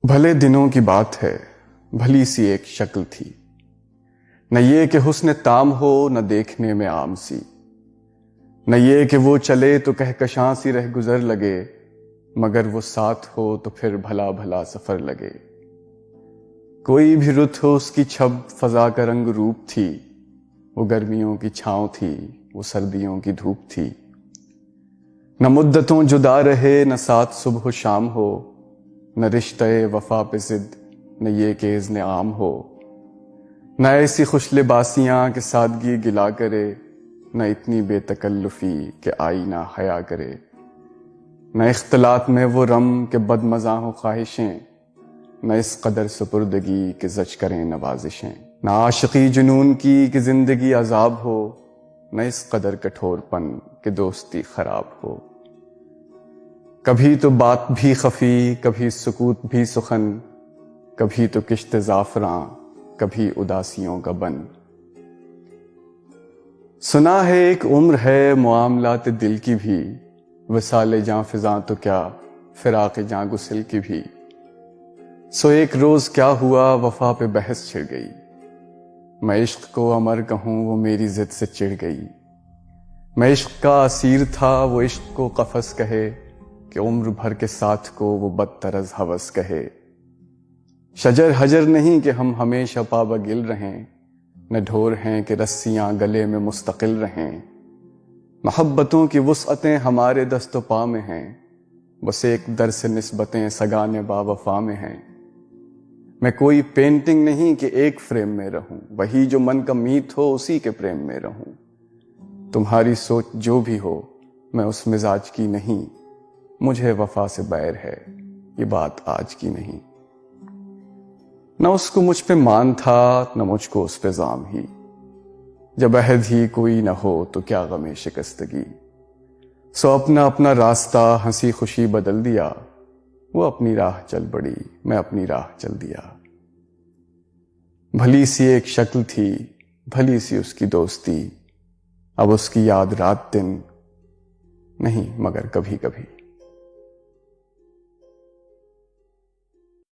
بھلے دنوں کی بات ہے، بھلی سی ایک شکل تھی، نہ یہ کہ حسن تام ہو، نہ دیکھنے میں عام سی، نہ یہ کہ وہ چلے تو کہکشاں سی رہ گزر لگے، مگر وہ ساتھ ہو تو پھر بھلا بھلا سفر لگے۔ کوئی بھی رت ہو اس کی چھب فضا کا رنگ روپ تھی، وہ گرمیوں کی چھاؤں تھی، وہ سردیوں کی دھوپ تھی۔ نہ مدتوں جدا رہے، نہ ساتھ صبح و شام ہو، نہ رشتہ وفا پہ ضد، نہ یہ کہ اذن عام ہو، نہ ایسی خوش لباسیاں کہ سادگی گلا کرے، نہ اتنی بے تکلفی کہ آئینہ حیا کرے، نہ اختلاط میں وہ رم کہ بد مزاح ہوں خواہشیں، نہ اس قدر سپردگی کہ زج کریں نوازشیں، نہ عاشقی جنون کی کہ زندگی عذاب ہو، نہ اس قدر کٹھور پن کہ دوستی خراب ہو۔ کبھی تو بات بھی خفی، کبھی سکوت بھی سخن، کبھی تو کشت زعفراں، کبھی اداسیوں کا بن۔ سنا ہے ایک عمر ہے معاملات دل کی بھی، وصال جاں فزاں تو کیا فراق جاں گسل کی بھی۔ سو ایک روز کیا ہوا وفا پہ بحث چھڑ گئی، میں عشق کو امر کہوں وہ میری ضد سے چڑ گئی۔ میں عشق کا اسیر تھا وہ عشق کو قفس کہے، کہ عمر بھر کے ساتھ کو وہ بدتر از ہوس کہے۔ شجر حجر نہیں کہ ہم ہمیشہ پابگل رہیں، نہ ڈھور ہیں کہ رسیاں گلے میں مستقل رہیں۔ محبتوں کی وسعتیں ہمارے دست و پا میں ہیں، بس ایک در سے نسبتیں سگانے با وفا میں ہیں۔ میں کوئی پینٹنگ نہیں کہ ایک فریم میں رہوں، وہی جو من کا میت ہو اسی کے پریم میں رہوں۔ تمہاری سوچ جو بھی ہو میں اس مزاج کی نہیں، مجھے وفا سے بیر ہے یہ بات آج کی نہیں۔ نہ اس کو مجھ پہ مان تھا نہ مجھ کو اس پہ زام ہی، جب عہد ہی کوئی نہ ہو تو کیا غم شکستگی۔ سو اپنا اپنا راستہ ہنسی خوشی بدل دیا، وہ اپنی راہ چل پڑی میں اپنی راہ چل دیا۔ بھلی سی ایک شکل تھی، بھلی سی اس کی دوستی، اب اس کی یاد رات دن نہیں مگر کبھی کبھی۔